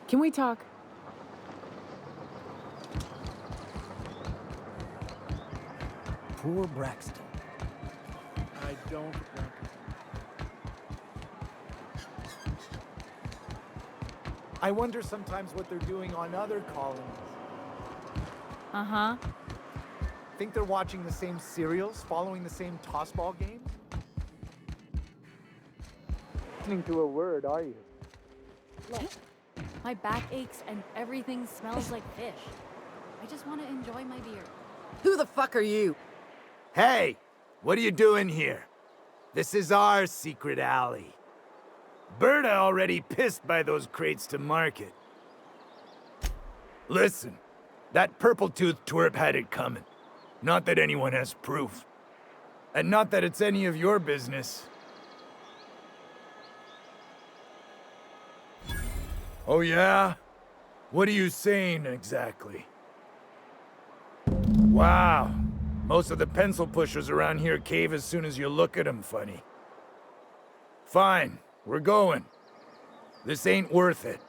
Can we talk? Poor Braxton. I don't want to. I wonder sometimes what they're doing on other colonies. Uh-huh. Think they're watching the same serials, following the same tossball games? Listening to a word, are you? My back aches and everything smells like fish. I just want to enjoy my beer. Who the fuck are you? Hey, what are you doing here? This is our secret alley. Berta already pissed by those crates to market. Listen, that purple-toothed twerp had it coming. Not that anyone has proof. And not that it's any of your business. Oh yeah? What are you saying exactly? Wow. Most of the pencil pushers around here cave as soon as you look at them funny. Fine, we're going. This ain't worth it.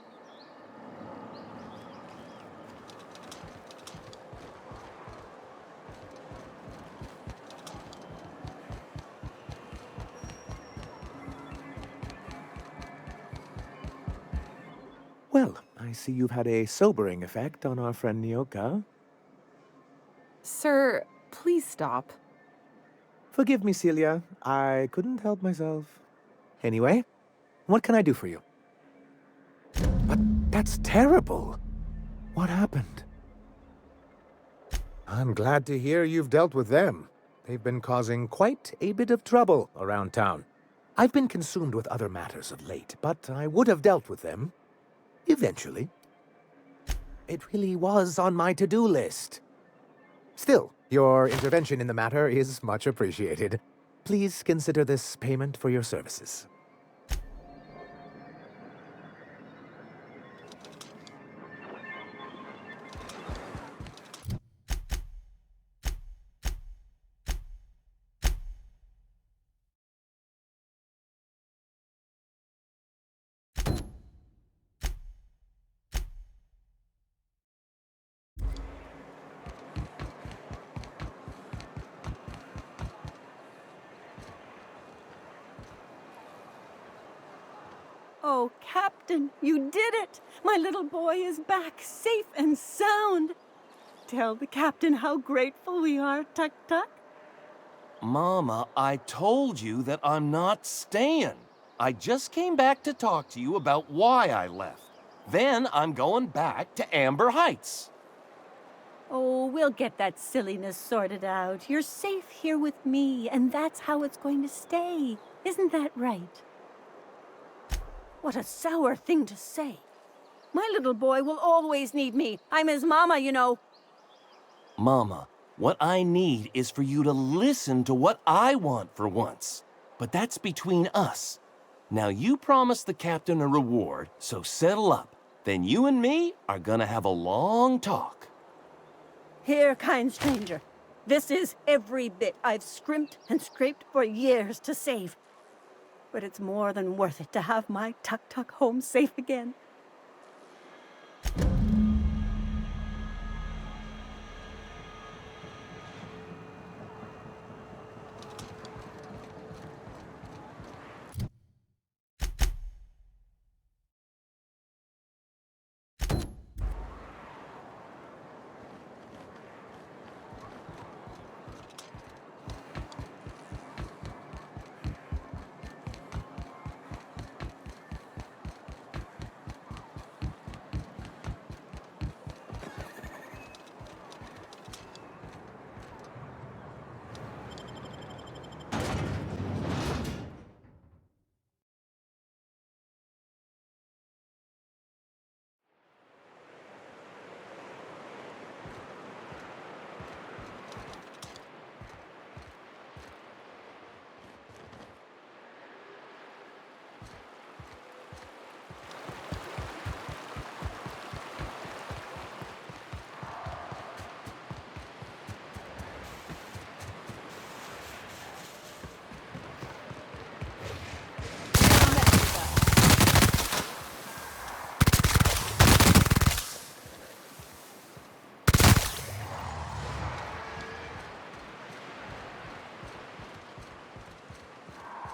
Well, I see you've had a sobering effect on our friend Nyoka. Sir, please stop. Forgive me, Celia. I couldn't help myself. Anyway, what can I do for you? But that's terrible. What happened? I'm glad to hear you've dealt with them. They've been causing quite a bit of trouble around town. I've been consumed with other matters of late, but I would have dealt with them. Eventually. It really was on my to-do list. Still, your intervention in the matter is much appreciated. Please consider this payment for your services. Oh, Captain, you did it! My little boy is back, safe and sound. Tell the captain how grateful we are, Tuk Tuk. Mama, I told you that I'm not staying. I just came back to talk to you about why I left. Then I'm going back to Amber Heights. Oh, we'll get that silliness sorted out. You're safe here with me, and that's how it's going to stay. Isn't that right? What a sour thing to say. My little boy will always need me. I'm his mama, you know. Mama, what I need is for you to listen to what I want for once. But that's between us. Now you promised the captain a reward, so settle up. Then you and me are gonna have a long talk. Here, kind stranger. This is every bit I've scrimped and scraped for years to save. But it's more than worth it to have my Tuk Tuk home safe again.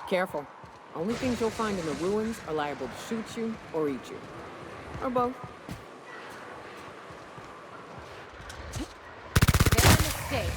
Careful. Only things you'll find in the ruins are liable to shoot you or eat you. Or both. Their mistake.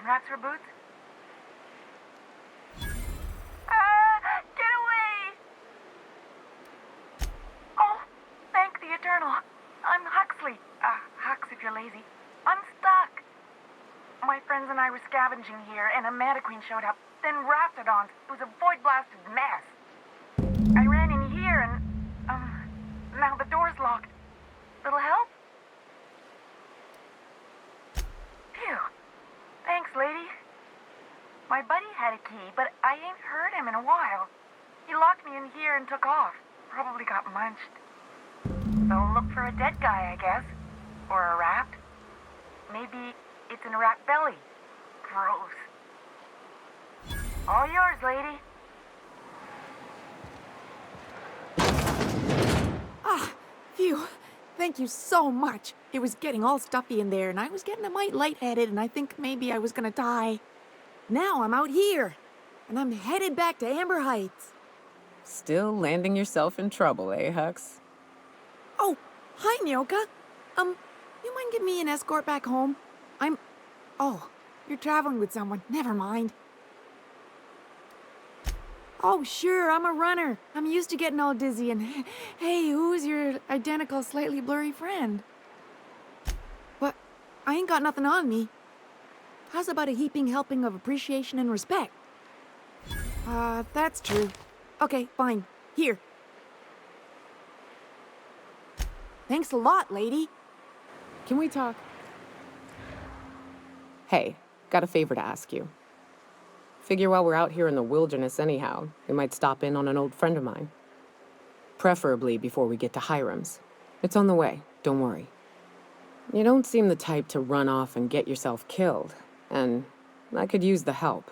Raps for boots? Ah! Get away! Oh, thank the Eternal. I'm Huxley. Hux if you're lazy. I'm stuck. My friends and I were scavenging here, and a Mantiqueen showed up, then Raptidons. It was a void-blasted mess. I ran in here, and, now the door's locked. Little help? Phew. Thanks, lady. My buddy had a key, but I ain't heard him in a while. He locked me in here and took off. Probably got munched. So look for a dead guy, I guess. Or a rat. Maybe it's in a rat belly. Gross. All yours, lady. Ah, phew. Thank you so much. It was getting all stuffy in there, and I was getting a mite lightheaded, and I think maybe I was gonna die. Now I'm out here, and I'm headed back to Amber Heights. Still landing yourself in trouble, eh, Hux? Oh, hi, Nyoka. You mind giving me an escort back home? Oh, you're traveling with someone. Never mind. Oh, sure, I'm a runner. I'm used to getting all dizzy and hey, who's your identical, slightly blurry friend? But I ain't got nothing on me. How's about a heaping helping of appreciation and respect? That's true. Okay, fine. Here. Thanks a lot, lady. Can we talk? Hey, got a favor to ask you. Figure while we're out here in the wilderness anyhow, we might stop in on an old friend of mine. Preferably before we get to Hiram's. It's on the way, don't worry. You don't seem the type to run off and get yourself killed, and I could use the help.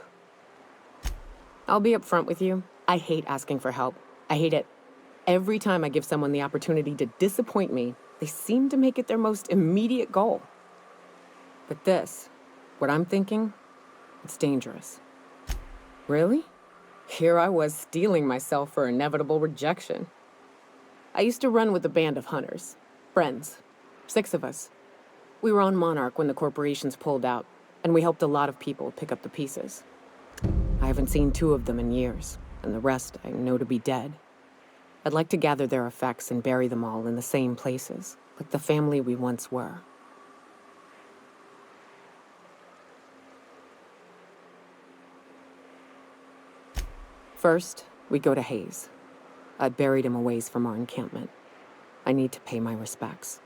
I'll be upfront with you. I hate asking for help. I hate it. Every time I give someone the opportunity to disappoint me, they seem to make it their most immediate goal. But this, what I'm thinking, it's dangerous. Really? Here I was steeling myself for inevitable rejection. I used to run with a band of hunters. Friends. 6 of us. We were on Monarch when the corporations pulled out, and we helped a lot of people pick up the pieces. I haven't seen 2 of them in years, and the rest I know to be dead. I'd like to gather their effects and bury them all in the same places, like the family we once were. First, we go to Hayes. I'd buried him a ways from our encampment. I need to pay my respects.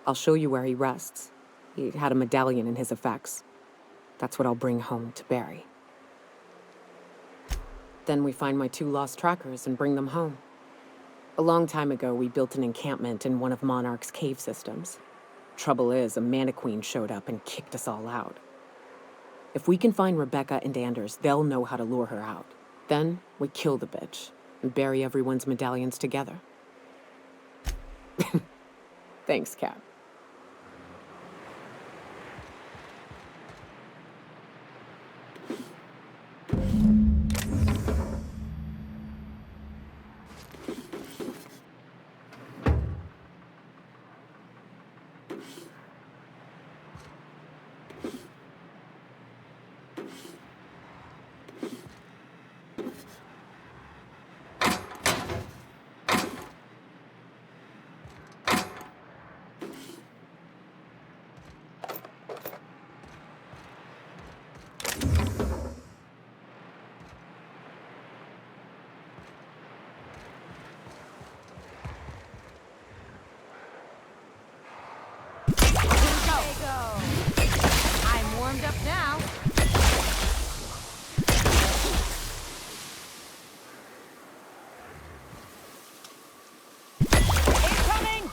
I'll show you where he rests. He had a medallion in his effects. That's what I'll bring home to bury. Then we find my 2 lost trackers and bring them home. A long time ago, we built an encampment in one of Monarch's cave systems. Trouble is, a Mantiqueen showed up and kicked us all out. If we can find Rebecca and Anders, they'll know how to lure her out. Then we kill the bitch and bury everyone's medallions together. Thanks, Cap. I'm warmed up now. Incoming!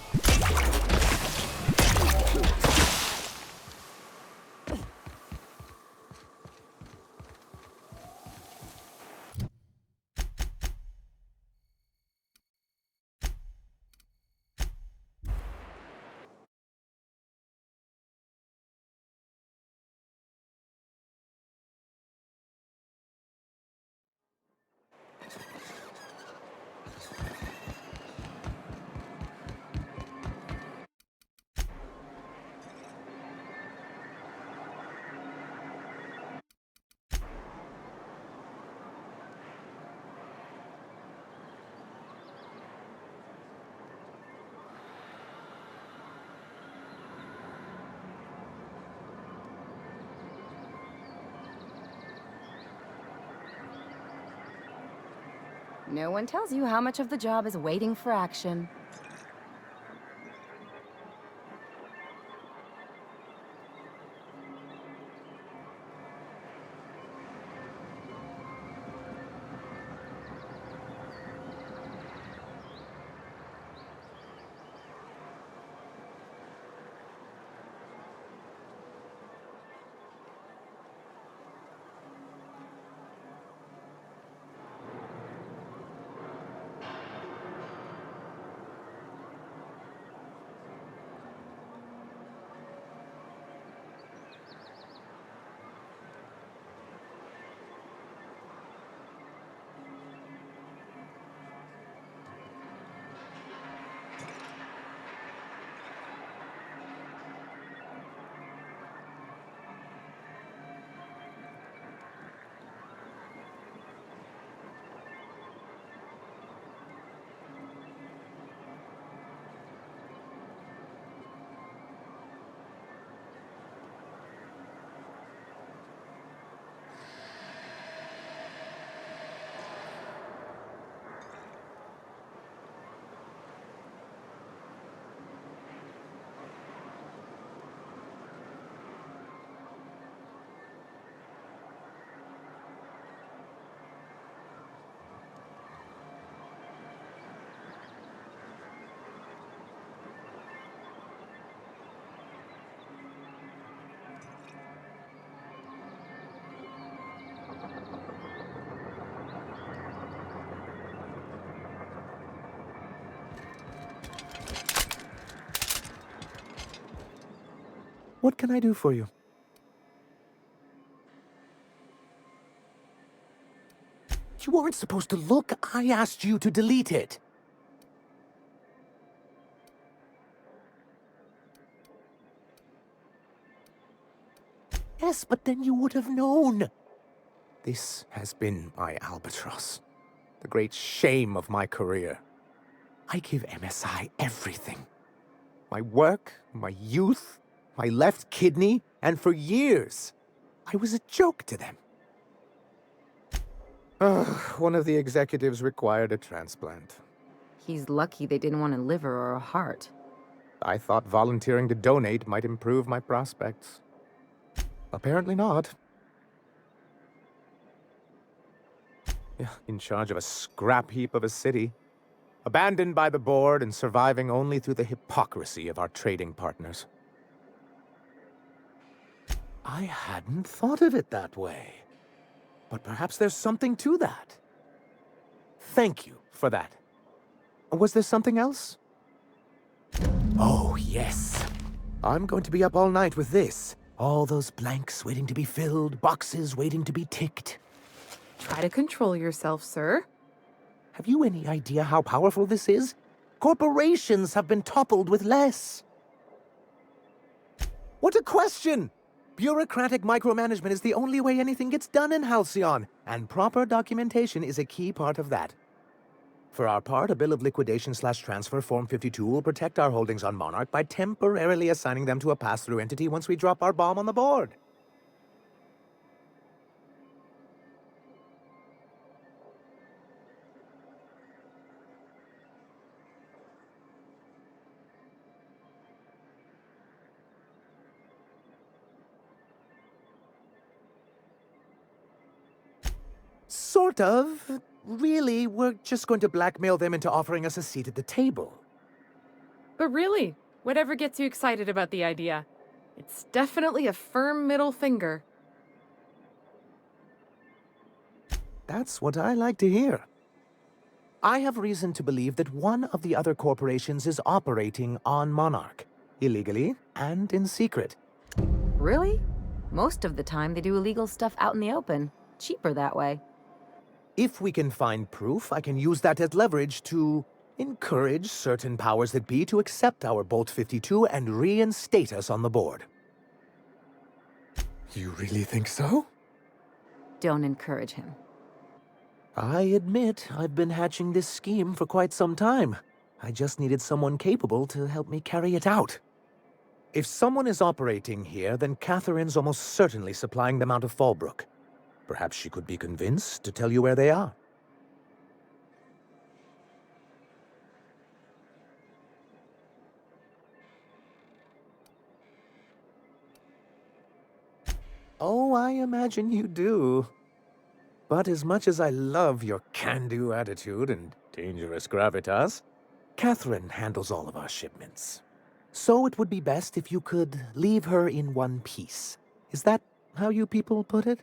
No one tells you how much of the job is waiting for action. What can I do for you? You weren't supposed to look. I asked you to delete it. Yes, but then you would have known. This has been my albatross. The great shame of my career. I give MSI everything. My work, my youth, my left kidney, and for years, I was a joke to them. One of the executives required a transplant. He's lucky they didn't want a liver or a heart. I thought volunteering to donate might improve my prospects. Apparently not. Yeah, in charge of a scrap heap of a city. Abandoned by the board and surviving only through the hypocrisy of our trading partners. I hadn't thought of it that way. But perhaps there's something to that. Thank you for that. Was there something else? Oh, yes. I'm going to be up all night with this. All those blanks waiting to be filled, boxes waiting to be ticked. Try to control yourself, sir. Have you any idea how powerful this is? Corporations have been toppled with less. What a question! Bureaucratic micromanagement is the only way anything gets done in Halcyon, and proper documentation is a key part of that. For our part, a bill of liquidation/transfer Form 52 will protect our holdings on Monarch by temporarily assigning them to a pass-through entity once we drop our bomb on the board. Sort of. Really, we're just going to blackmail them into offering us a seat at the table. But really, whatever gets you excited about the idea, it's definitely a firm middle finger. That's what I like to hear. I have reason to believe that one of the other corporations is operating on Monarch, illegally and in secret. Really? Most of the time they do illegal stuff out in the open. Cheaper that way. If we can find proof, I can use that as leverage to encourage certain powers that be to accept our Bolt 52 and reinstate us on the board. You really think so? Don't encourage him. I admit I've been hatching this scheme for quite some time. I just needed someone capable to help me carry it out. If someone is operating here, then Catherine's almost certainly supplying them out of Fallbrook. Perhaps she could be convinced to tell you where they are. Oh, I imagine you do. But as much as I love your can-do attitude and dangerous gravitas, Catherine handles all of our shipments. So it would be best if you could leave her in one piece. Is that how you people put it?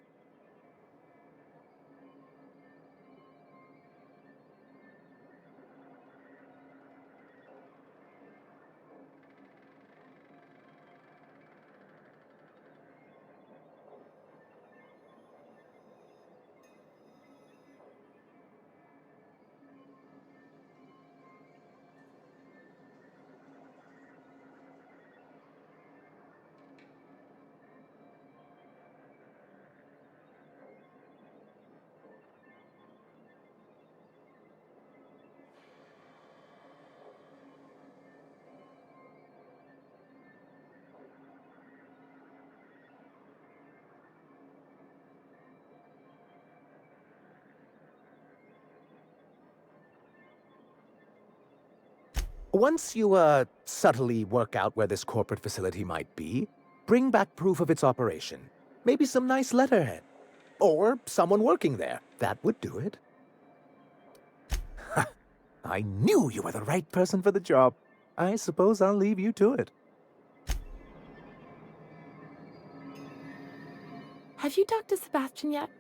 Once you, subtly work out where this corporate facility might be, bring back proof of its operation. Maybe some nice letterhead. Or someone working there. That would do it. Ha! I knew you were the right person for the job. I suppose I'll leave you to it. Have you talked to Sebastian yet?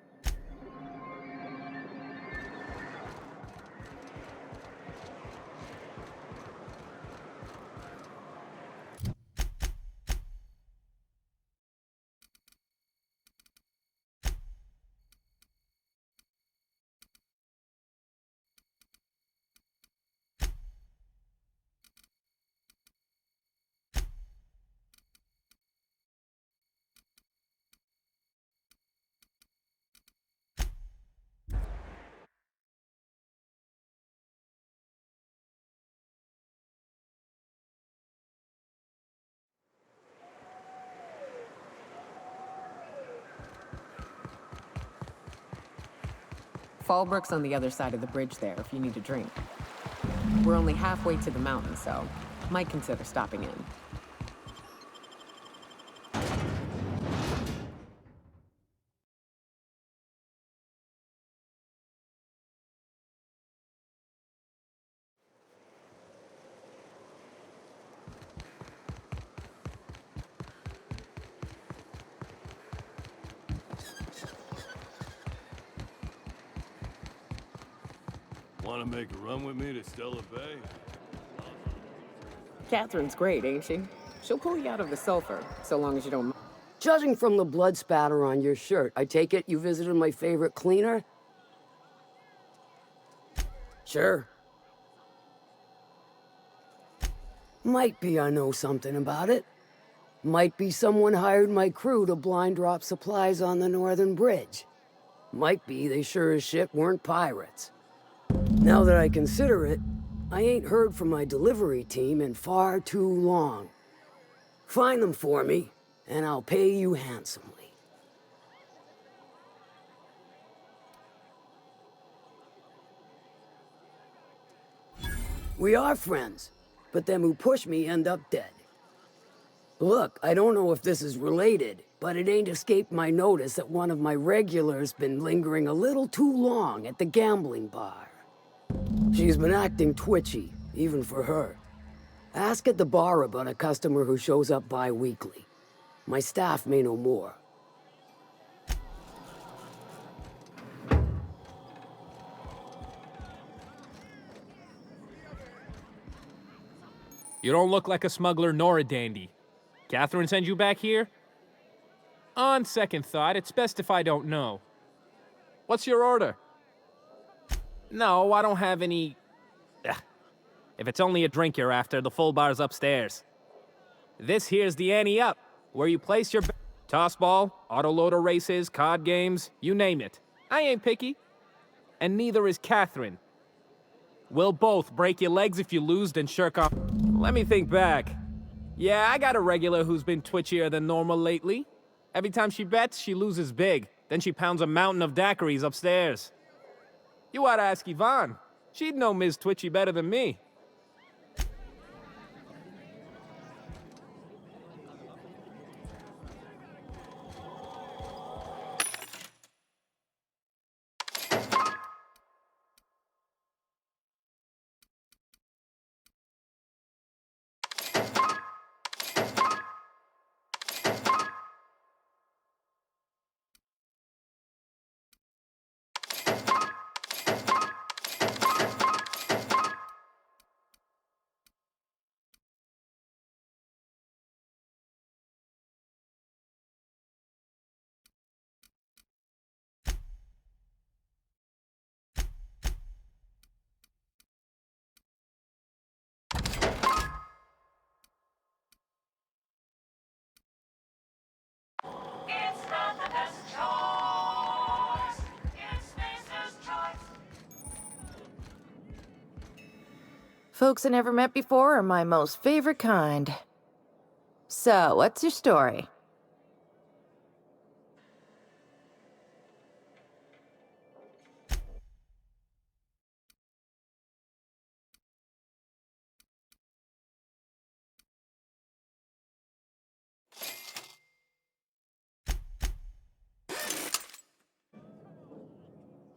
Fallbrook's on the other side of the bridge there if you need a drink. We're only halfway to the mountain, so might consider stopping in. Want to make a run with me to Stella Bay? Catherine's great, ain't she? She'll pull you out of the sulfur, so long as you don't... Judging from the blood spatter on your shirt, I take it you visited my favorite cleaner? Sure. Might be I know something about it. Might be someone hired my crew to blind drop supplies on the northern bridge. Might be they sure as shit weren't pirates. Now that I consider it, I ain't heard from my delivery team in far too long. Find them for me, and I'll pay you handsomely. We are friends, but them who push me end up dead. Look, I don't know if this is related, but it ain't escaped my notice that one of my regulars been lingering a little too long at the gambling bar. She's been acting twitchy, even for her. Ask at the bar about a customer who shows up bi-weekly. My staff may know more. You don't look like a smuggler nor a dandy. Catherine sent you back here? On second thought, it's best if I don't know. What's your order? No, I don't have any... Ugh. If it's only a drink you're after, the full bar's upstairs. This here's the ante up, where you place your... Tossball, autoloader races, card games, you name it. I ain't picky. And neither is Catherine. We'll both break your legs if you lose, then shirk off. Let me think back. Yeah, I got a regular who's been twitchier than normal lately. Every time she bets, she loses big. Then she pounds a mountain of daiquiris upstairs. You ought to ask Yvonne. She'd know Ms. Twitchy better than me. Folks I never met before are my most favorite kind. So, what's your story?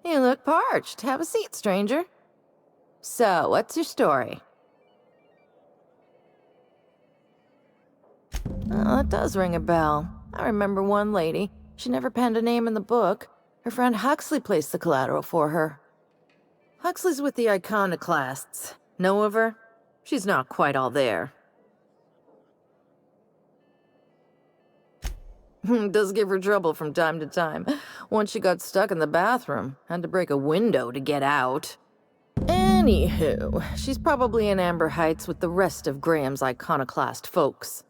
You look parched. Have a seat, stranger. So, what's your story? Oh, that does ring a bell. I remember one lady. She never penned a name in the book. Her friend Huxley placed the collateral for her. Huxley's with the Iconoclasts. Know of her? She's not quite all there. Does give her trouble from time to time. Once she got stuck in the bathroom. Had to break a window to get out. Anywho, she's probably in Amber Heights with the rest of Graham's Iconoclast folks.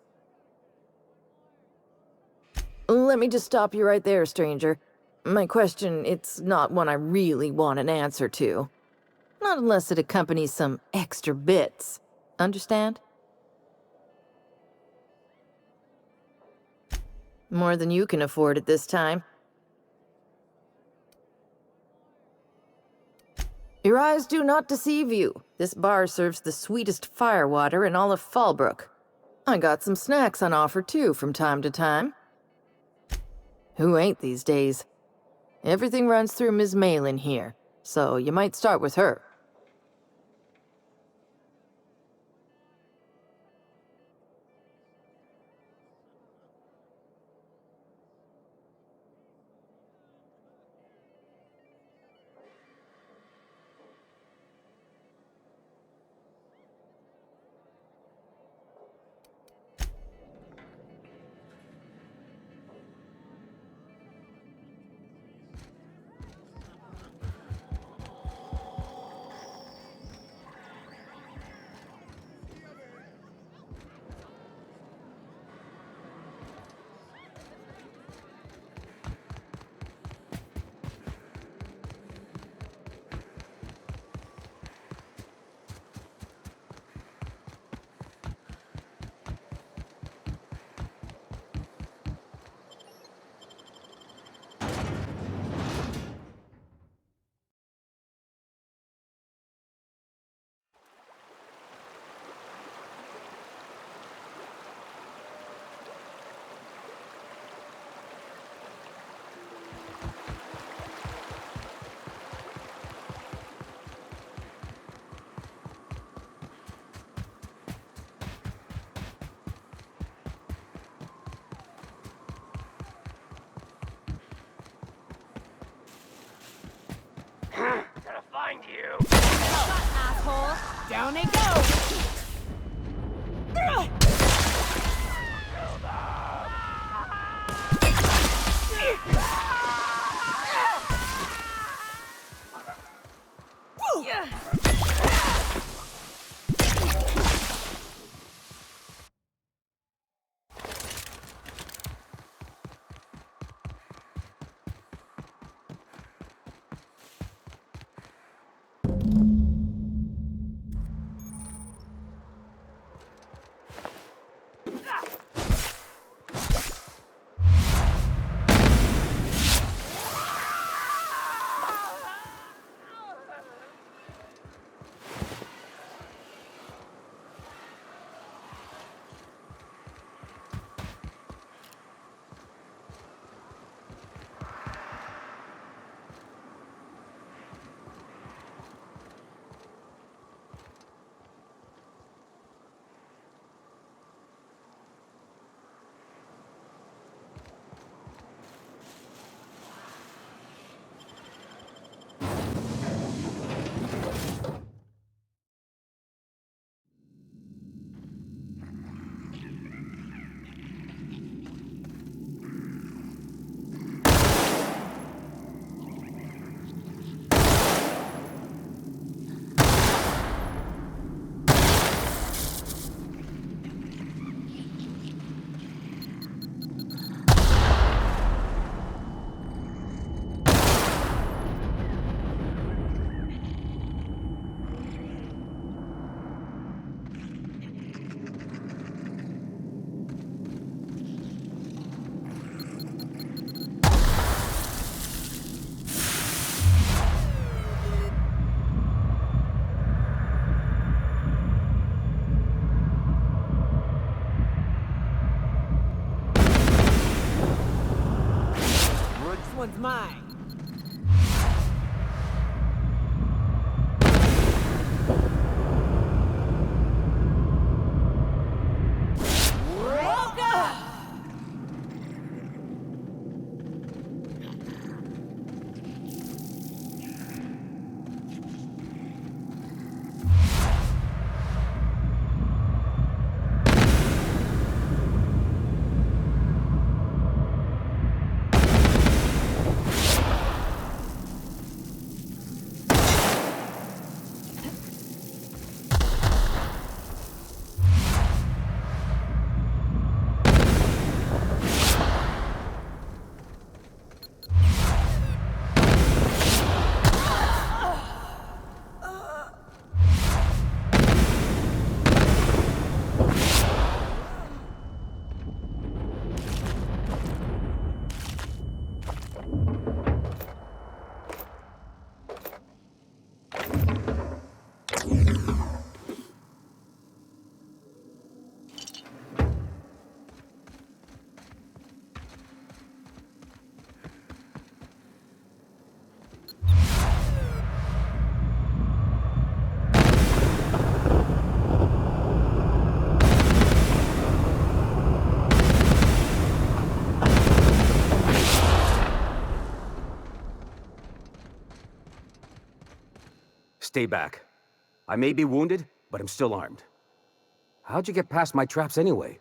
Let me just stop you right there, stranger. My question, it's not one I really want an answer to. Not unless it accompanies some extra bits. Understand? More than you can afford at this time. Your eyes do not deceive you. This bar serves the sweetest firewater in all of Fallbrook. I got some snacks on offer too from time to time. Who ain't these days? Everything runs through Ms. Malin here, so you might start with her. Gonna find you. Asshole! Down they go! One's mine. stay back. I may be wounded, but I'm still armed. How'd you get past my traps anyway?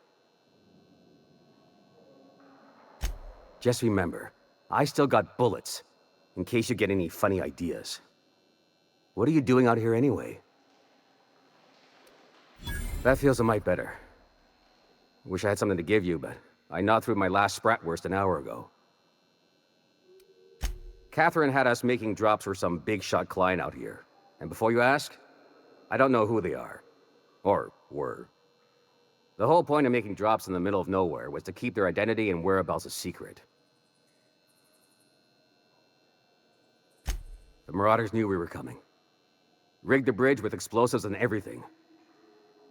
Just remember, I still got bullets, in case you get any funny ideas. What are you doing out here anyway? That feels a mite better. Wish I had something to give you, but I gnawed through my last Spratwurst an hour ago. Catherine had us making drops for some big-shot client out here. And before you ask, I don't know who they are. Or were. The whole point of making drops in the middle of nowhere was to keep their identity and whereabouts a secret. The Marauders knew we were coming. Rigged the bridge with explosives and everything.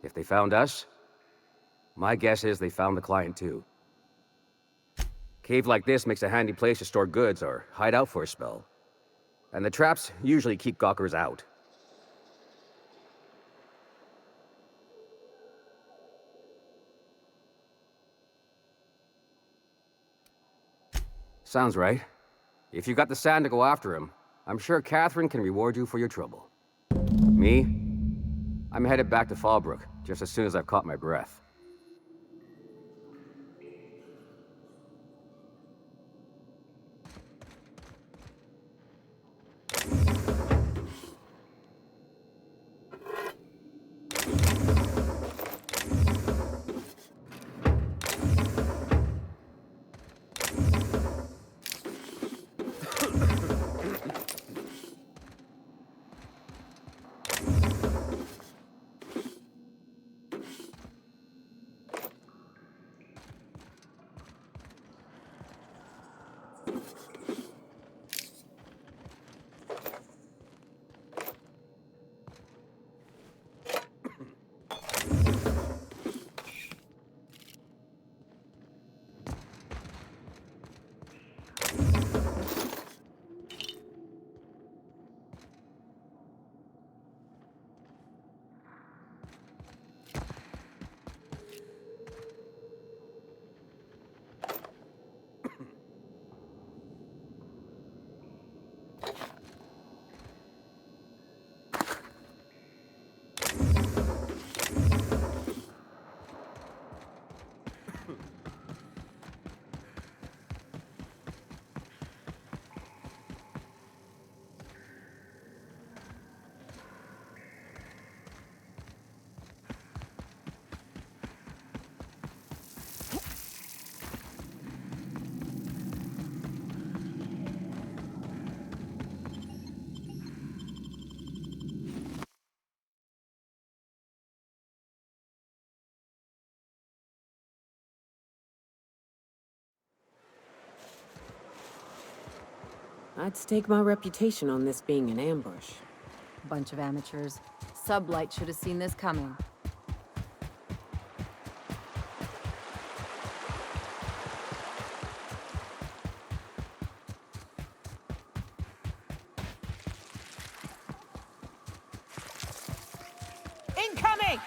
If they found us, my guess is they found the client too. Cave like this makes a handy place to store goods or hide out for a spell. And the traps usually keep gawkers out. Sounds right. If you got the sand to go after him, I'm sure Catherine can reward you for your trouble. Me? I'm headed back to Fallbrook, just as soon as I've caught my breath. I'd stake my reputation on this being an ambush. Bunch of amateurs. Sublight should have seen this coming. Incoming!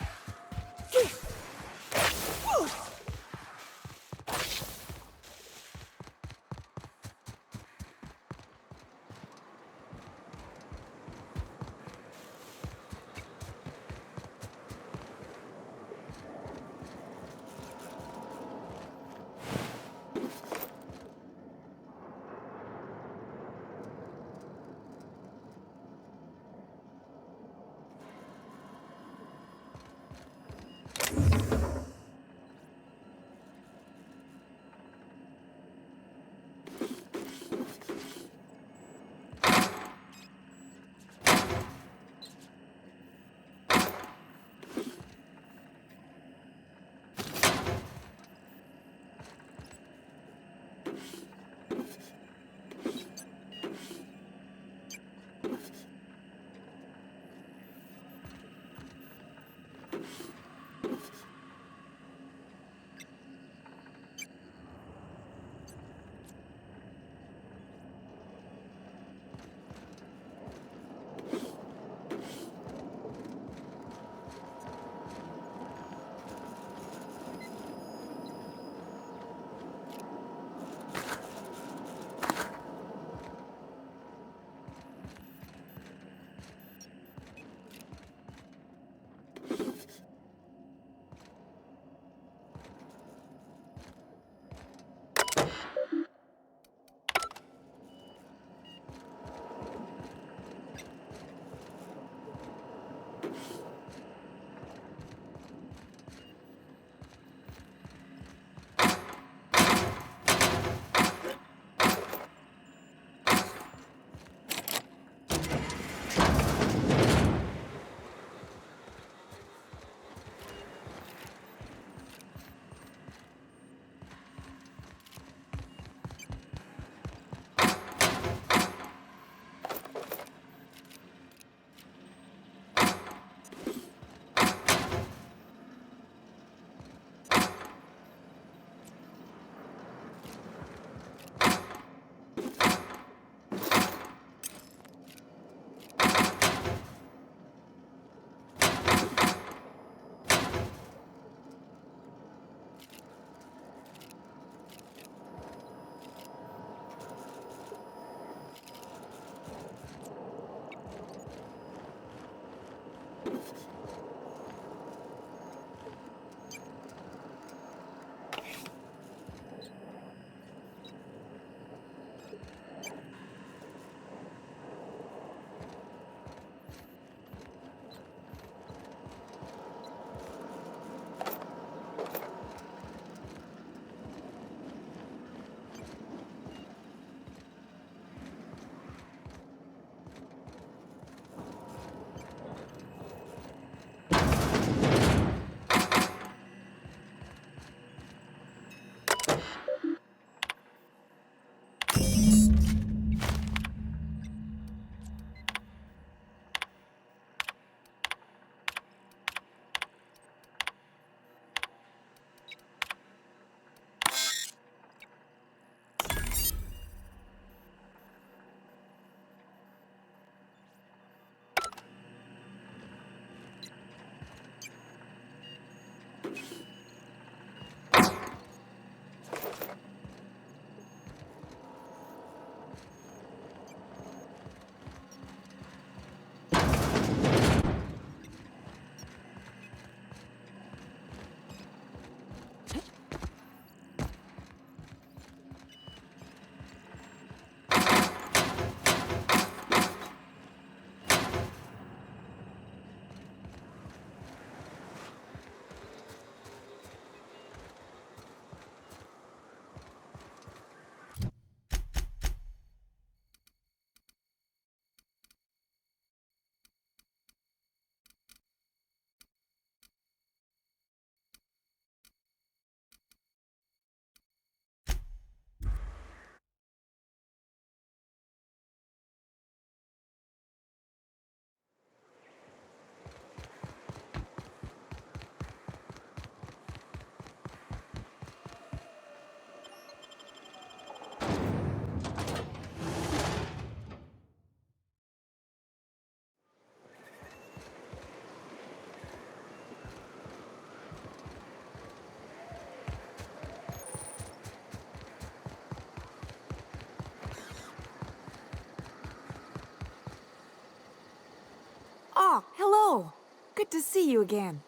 Oh, hello. Good to see you again.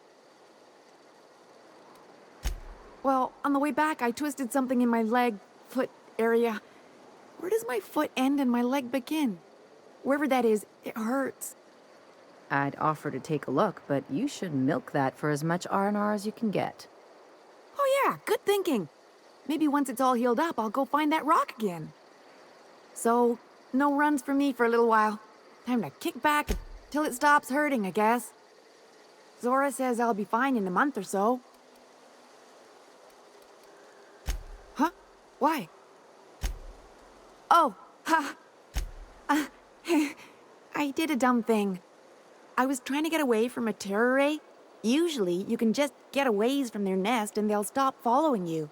Well, on the way back, I twisted something in my leg, foot area. Where does my foot end and my leg begin? Wherever that is, it hurts. I'd offer to take a look, but you should milk that for as much R&R as you can get. Oh yeah, good thinking. Maybe once it's all healed up, I'll go find that rock again. So, no runs for me for a little while. Time to kick back till it stops hurting, I guess. Zora says I'll be fine in a month or so. Huh? Why? Oh, ha. I did a dumb thing. I was trying to get away from a terror ray. Usually, you can just get a ways from their nest and they'll stop following you.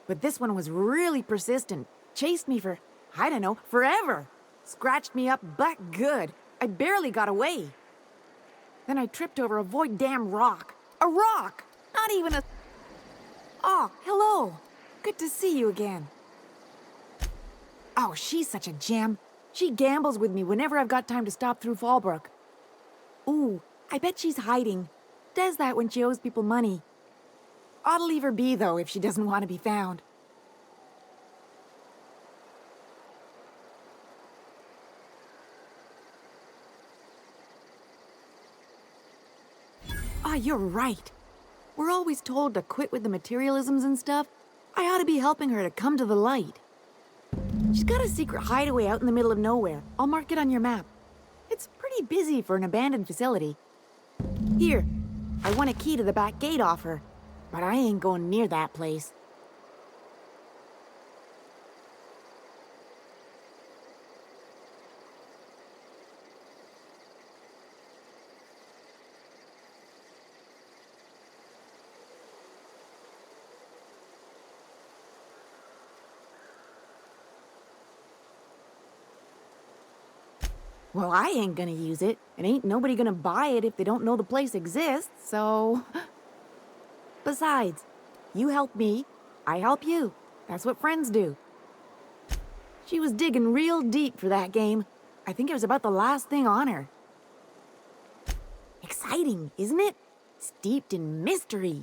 But this one was really persistent. Chased me for, I don't know, forever. Scratched me up butt good. I barely got away. Then I tripped over a void damn rock. A rock! Not even a... Oh, hello. Good to see you again. Oh, she's such a gem. She gambles with me whenever I've got time to stop through Fallbrook. Ooh, I bet she's hiding. Does that when she owes people money. Ought to leave her be, though, if she doesn't want to be found. Ah, you're right. We're always told to quit with the materialisms and stuff. I ought to be helping her to come to the light. She's got a secret hideaway out in the middle of nowhere. I'll mark it on your map. It's pretty busy for an abandoned facility. Here, I want a key to the back gate off her, but I ain't going near that place. Well, I ain't gonna use it, and ain't nobody gonna buy it if they don't know the place exists, so... Besides, you help me, I help you. That's what friends do. She was digging real deep for that game. I think it was about the last thing on her. exciting, isn't it? Steeped in mystery.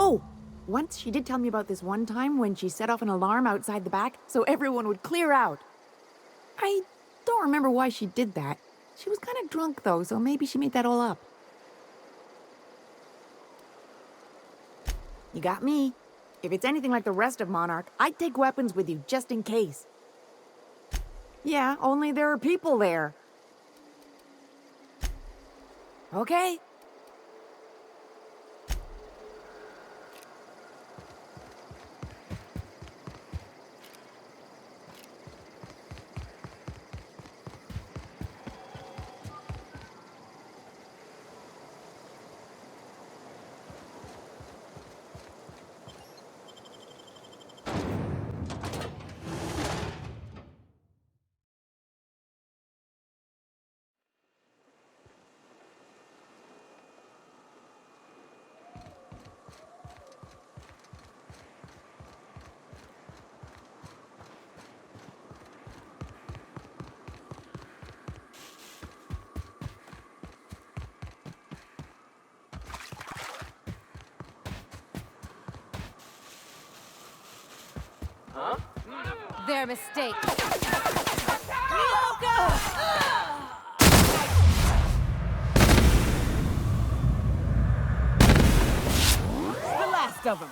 Oh, once she did tell me about this one time when she set off an alarm outside the back so everyone would clear out. I don't remember why she did that. She was kind of drunk, though, so maybe she made that all up. You got me. If it's anything like the rest of Monarch, I'd take weapons with you just in case. Yeah, only there are people there. Okay. Their mistake. The last of them.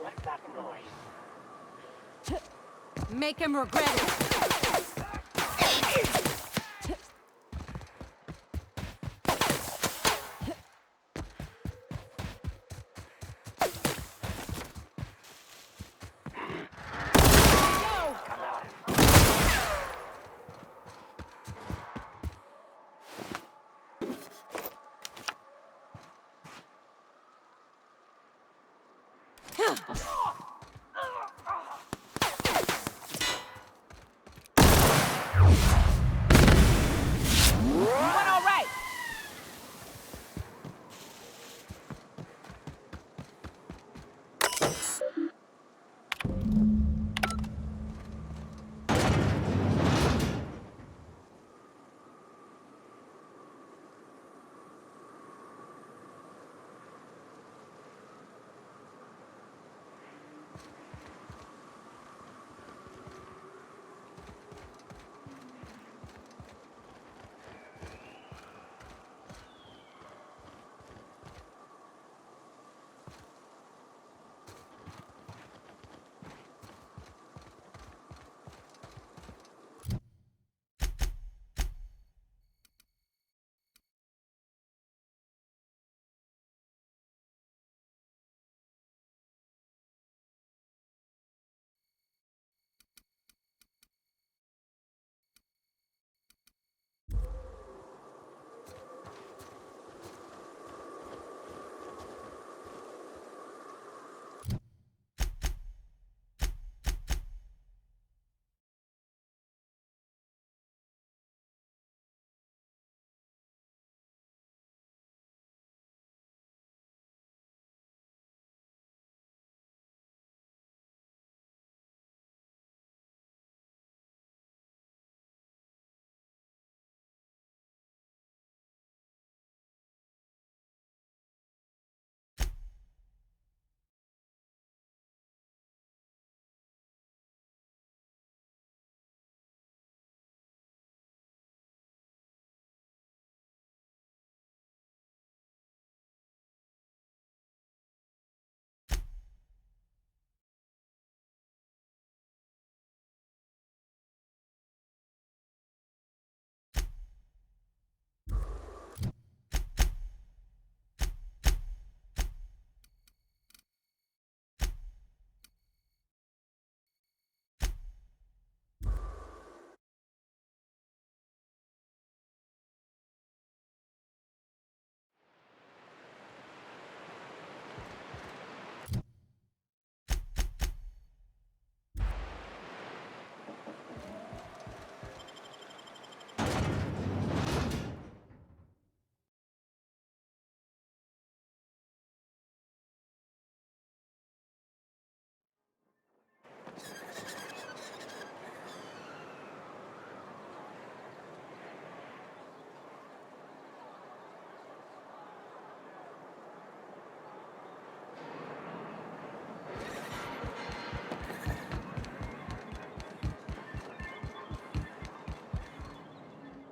What's that noise? Make him regret it.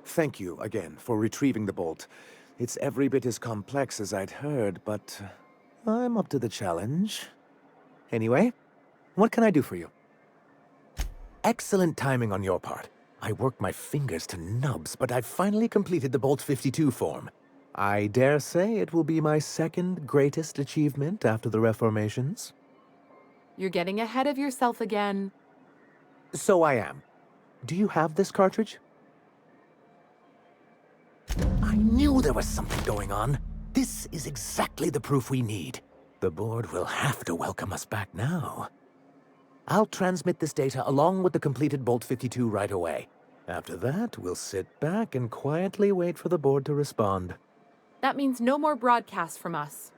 Thank you again for retrieving the bolt. It's every bit as complex as I'd heard, but I'm up to the challenge. Anyway, what can I do for you? Excellent timing on your part. I worked my fingers to nubs, but I've finally completed the Bolt 52 form. I dare say it will be my second greatest achievement after the Reformations. You're getting ahead of yourself again. So I am. Do you have this cartridge? I knew there was something going on. This is exactly the proof we need. The board will have to welcome us back now. I'll transmit this data along with the completed Bolt 52 right away. After that, we'll sit back and quietly wait for the board to respond. That means no more broadcasts from us.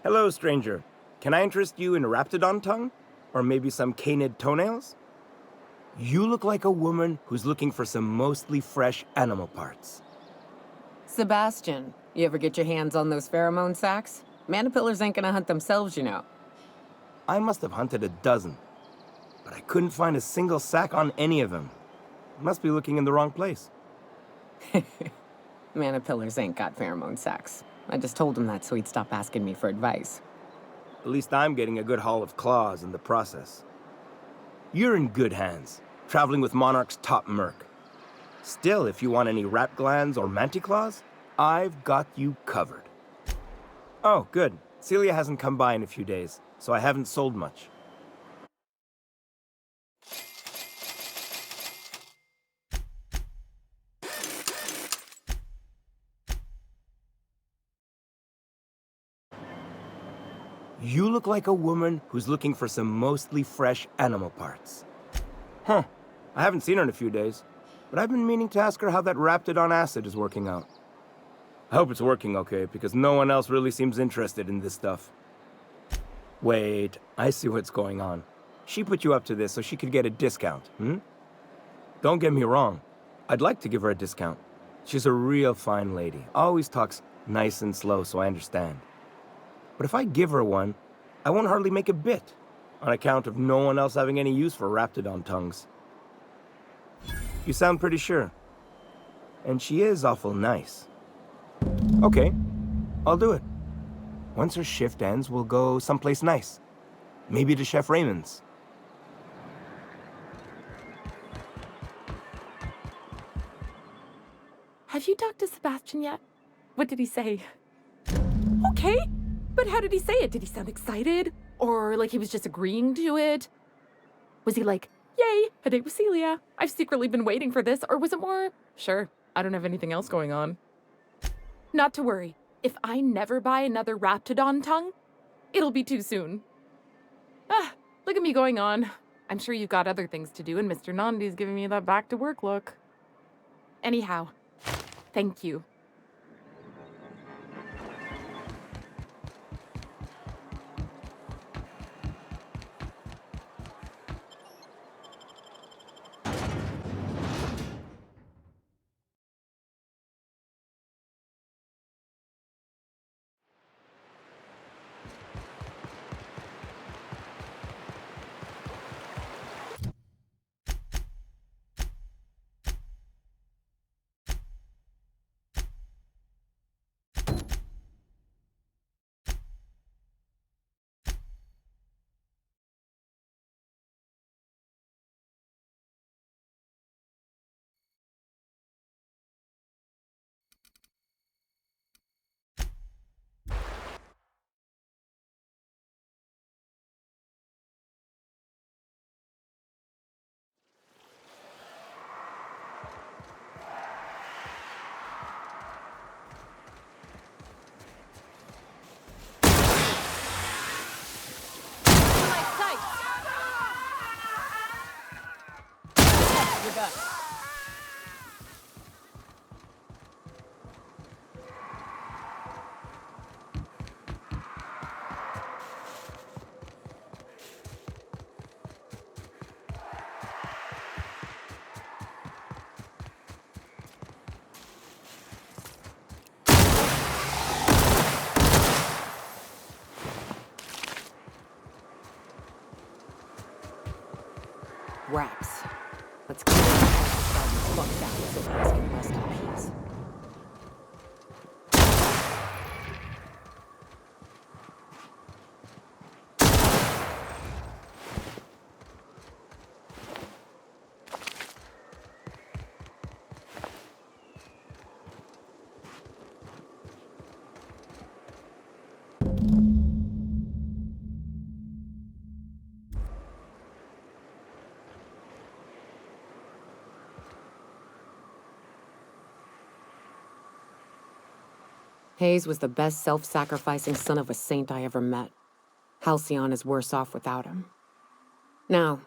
Hello, stranger. Can I interest you in Raptidon tongue? Or maybe some canid toenails? You look like a woman who's looking for some mostly fresh animal parts. Sebastian, you ever get your hands on those pheromone sacs? Manipillars ain't gonna hunt themselves, you know. I must have hunted a dozen, but I couldn't find a single sac on any of them. Must be looking in the wrong place. Manipillars ain't got pheromone sacs. I just told him that so he'd stop asking me for advice. At least I'm getting a good haul of claws in the process. You're in good hands, traveling with Monarch's top merc. Still, if you want any rat glands or manticlaws, I've got you covered. Oh, good. Celia hasn't come by in a few days, so I haven't sold much. You look like a woman who's looking for some mostly fresh animal parts. Huh. I haven't seen her in a few days, but I've been meaning to ask her how that Raptidon acid is working out. I hope it's working okay, because no one else really seems interested in this stuff. Wait, I see what's going on. She put you up to this so she could get a discount, hmm? Don't get me wrong. I'd like to give her a discount. She's a real fine lady. Always talks nice and slow, so I understand. But if I give her one, I won't hardly make a bit, on account of no one else having any use for Raptidon tongues. You sound pretty sure. And she is awful nice. Okay, I'll do it. Once her shift ends, we'll go someplace nice. Maybe to Chef Raymond's. Have you talked to Sebastian yet? What did he say? Okay, but how did he say it? Did he sound excited? Or like he was just agreeing to it? Was he like, yay, a date with Celia. I've secretly been waiting for this. Or was it more, sure, I don't have anything else going on. Not to worry. If I never buy another Raptidon tongue, it'll be too soon. Ah, look at me going on. I'm sure you've got other things to do, and Mr. Nandi's giving me that back-to-work look. Anyhow, thank you. wraps. Let's keep fucked out so Hayes can rest in peace. Hayes was the best self-sacrificing son of a saint I ever met. Halcyon is worse off without him. Now,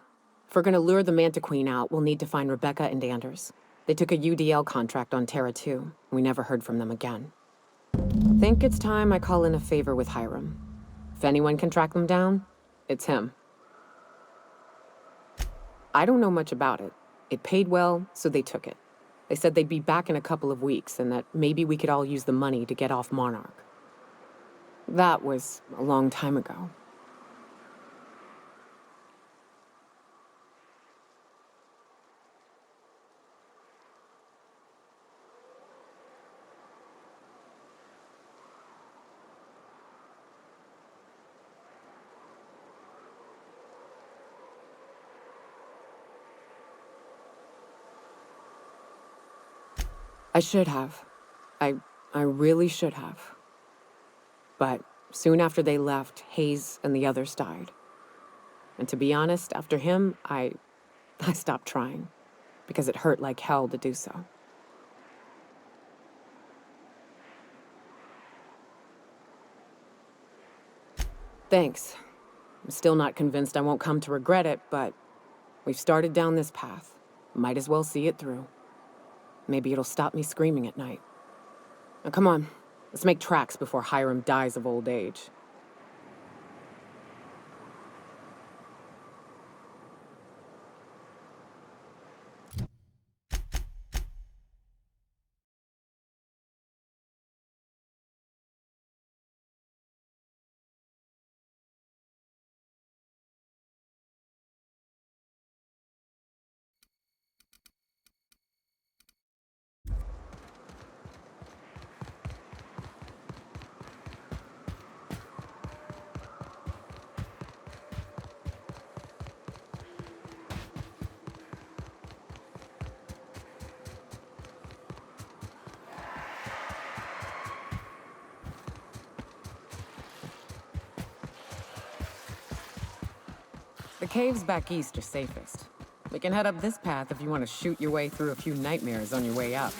if we're gonna lure the Mantiqueen out, we'll need to find Rebecca and Anders. They took a UDL contract on Terra 2. We never heard from them again. Think it's time I call in a favor with Hiram. If anyone can track them down, it's him. I don't know much about it. It paid well, so they took it. They said they'd be back in a couple of weeks and that maybe we could all use the money to get off Monarch. That was a long time ago. I should have. I really should have. But soon after they left, Hayes and the others died. And to be honest, after him, I stopped trying. Because it hurt like hell to do so. Thanks. I'm still not convinced I won't come to regret it, but we've started down this path. Might as well see it through. Maybe it'll stop me screaming at night. Now come on, let's make tracks before Hiram dies of old age. The caves back east are safest. We can head up this path if you want to shoot your way through a few nightmares on your way up.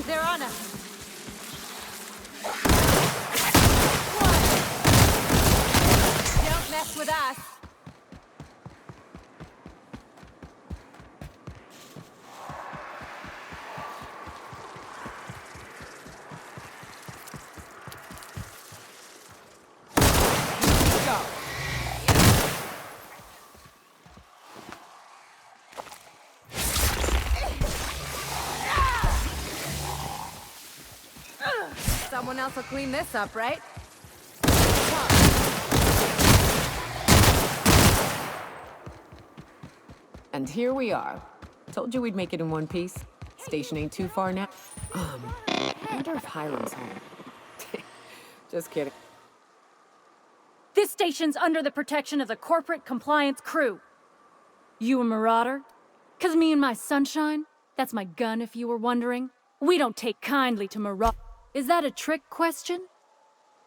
They're on us. Don't mess with us. Someone else will clean this up, right? And here we are. Told you we'd make it in one piece. Station ain't too far now. I wonder if Hiram's home. Just kidding. This station's under the protection of the corporate compliance crew. You a marauder? 'Cause me and my sunshine, that's my gun if you were wondering, we don't take kindly to maraud. Is that a trick question?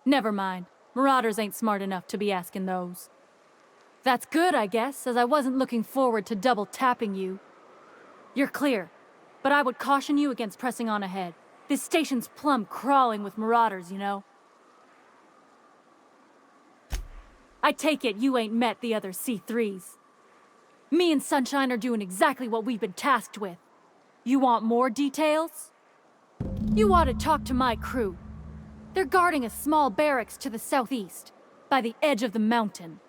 Never mind. Marauders ain't smart enough to be asking those. That's good, I guess, as I wasn't looking forward to double tapping you. You're clear, but I would caution you against pressing on ahead. This station's plumb crawling with marauders, you know. I take it you ain't met the other C3s. Me and Sunshine are doing exactly what we've been tasked with. You want more details? You ought to talk to my crew. They're guarding a small barracks to the southeast, by the edge of the mountain.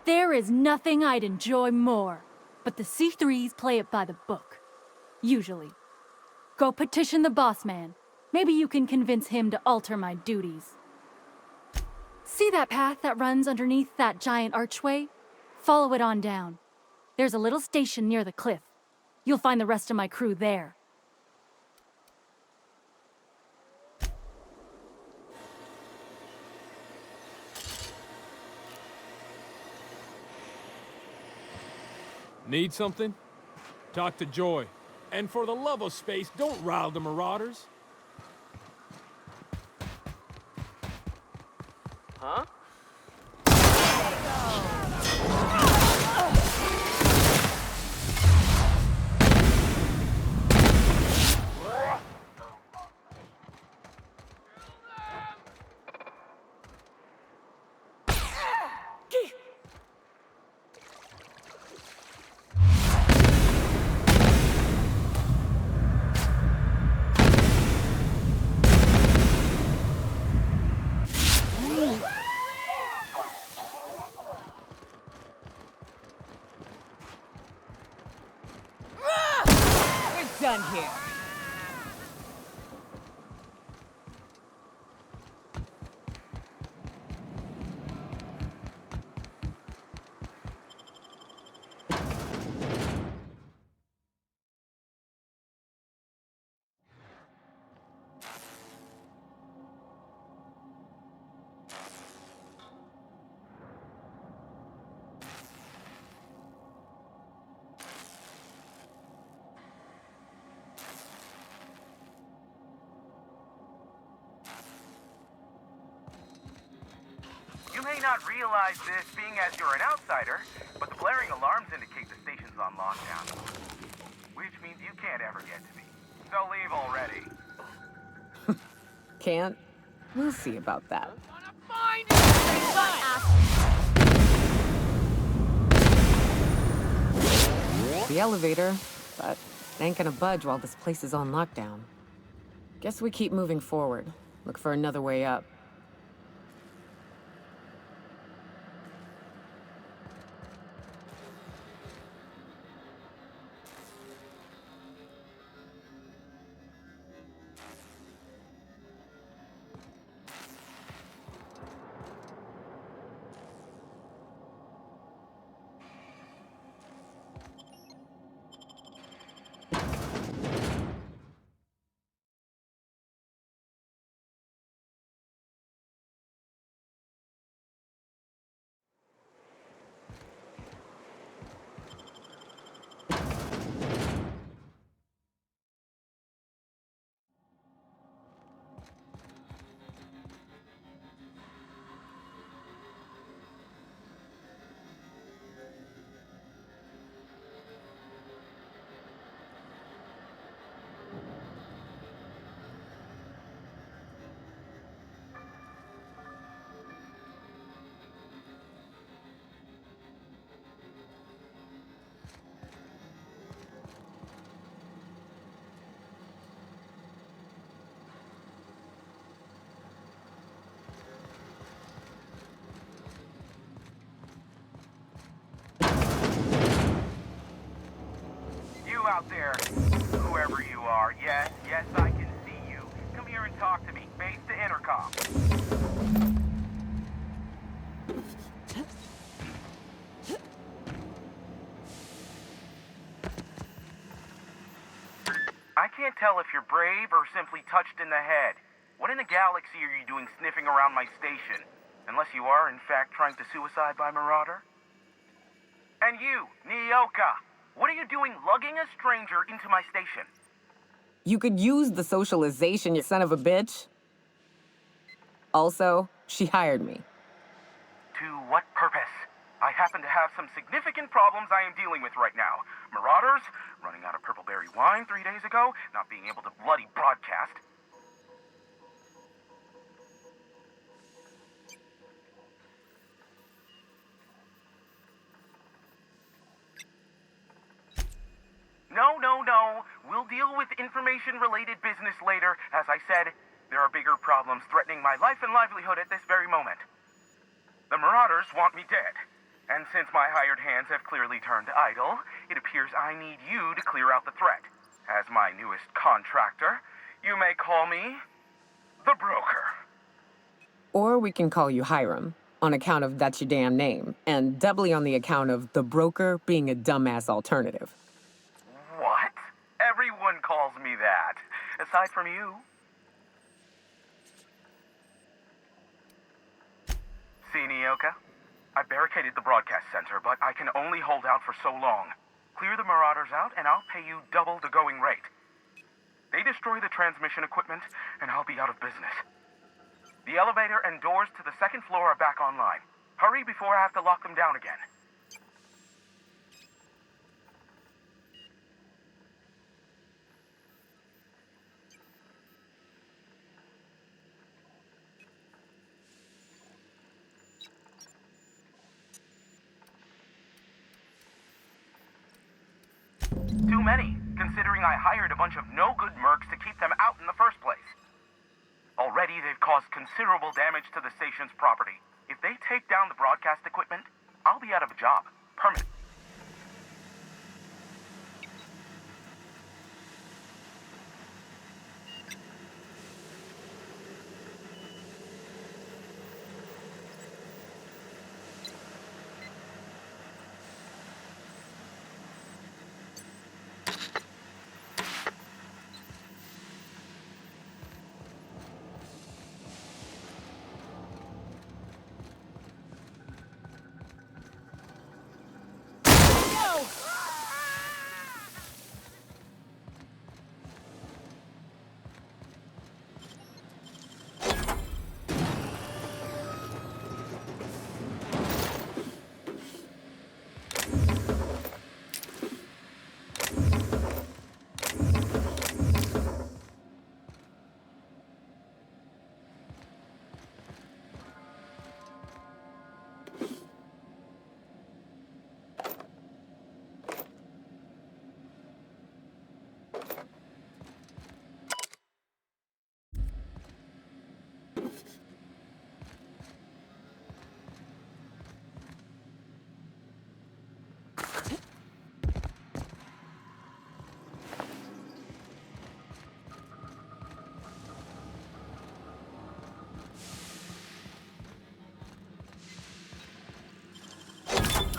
There is nothing I'd enjoy more, but the C3s play it by the book. Usually. Go petition the boss man. Maybe you can convince him to alter my duties. See that path that runs underneath that giant archway? Follow it on down. There's a little station near the cliff. You'll find the rest of my crew there. Need something? Talk to Joy. And for the love of space, don't rile the Marauders. Huh? We're done here. You may not realize this being as you're an outsider, but the blaring alarms indicate the station's on lockdown. Which means you can't ever get to me. So leave already. Can't? We'll see about that. The elevator, but it ain't gonna budge while this place is on lockdown. Guess we keep moving forward. Look for another way up. Out there, whoever you are, yes, I can see you. Come here and talk to me. Base to intercom. I can't tell if you're brave or simply touched in the head. What in the galaxy are you doing sniffing around my station? Unless you are, in fact, trying to suicide by Marauder? And you, Nyoka! What are you doing lugging a stranger into my station? You could use the socialization, you son of a bitch. Also, she hired me. To what purpose? I happen to have some significant problems I am dealing with right now. Marauders, running out of purple-berry wine 3 days ago, not being able to bloody broadcast. No. We'll deal with information-related business later. As I said, there are bigger problems threatening my life and livelihood at this very moment. The Marauders want me dead. And since my hired hands have clearly turned idle, it appears I need you to clear out the threat. As my newest contractor, you may call me the Broker. Or we can call you Hiram, on account of that's your damn name, and doubly on the account of the broker being a dumbass alternative. What? Everyone calls me that. Aside from you. See, Nyoka? I barricaded the broadcast center, but I can only hold out for so long. Clear the Marauders out, and I'll pay you double the going rate. They destroy the transmission equipment, and I'll be out of business. The elevator and doors to the second floor are back online. Hurry before I have to lock them down again. Too many, considering I hired a bunch of no-good mercs to keep them out in the first place. Already, they've caused considerable damage to the station's property. If they take down the broadcast equipment, I'll be out of a job. Permanent.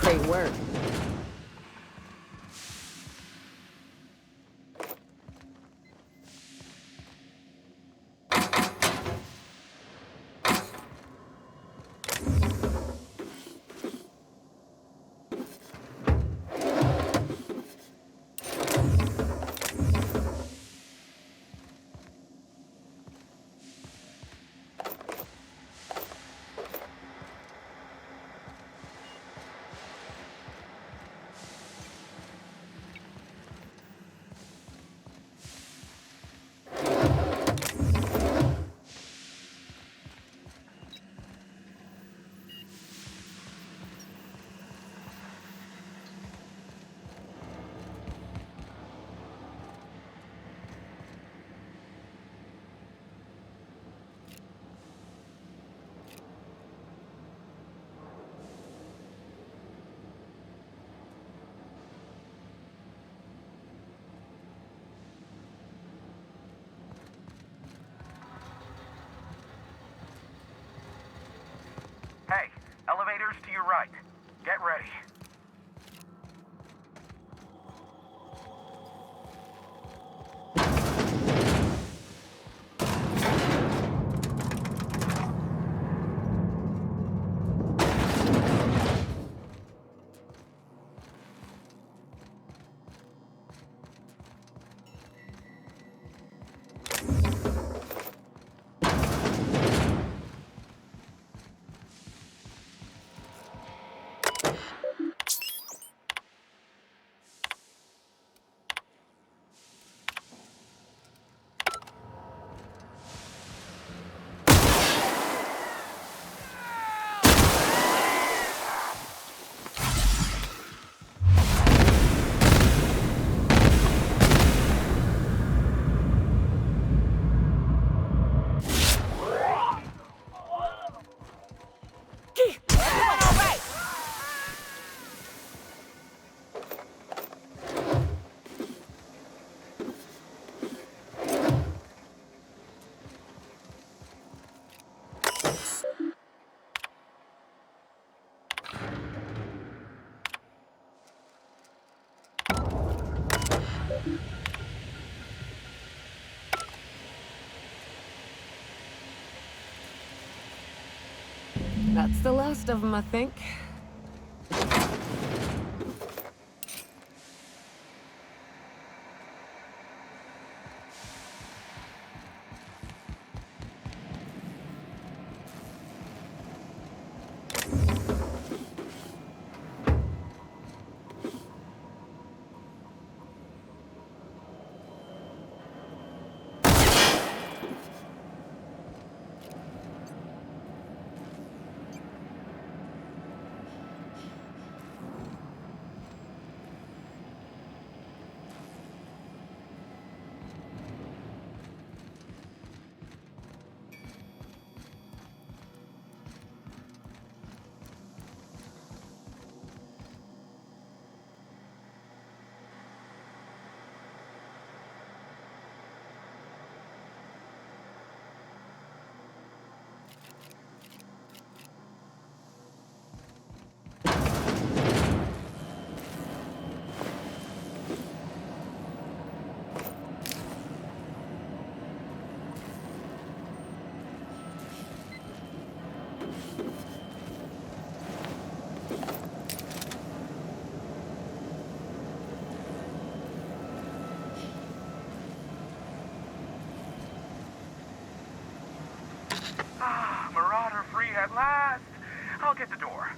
Great work. Hey, elevators to your right. Get ready. That's the last of them, I think. Marauder free at last. I'll get the door.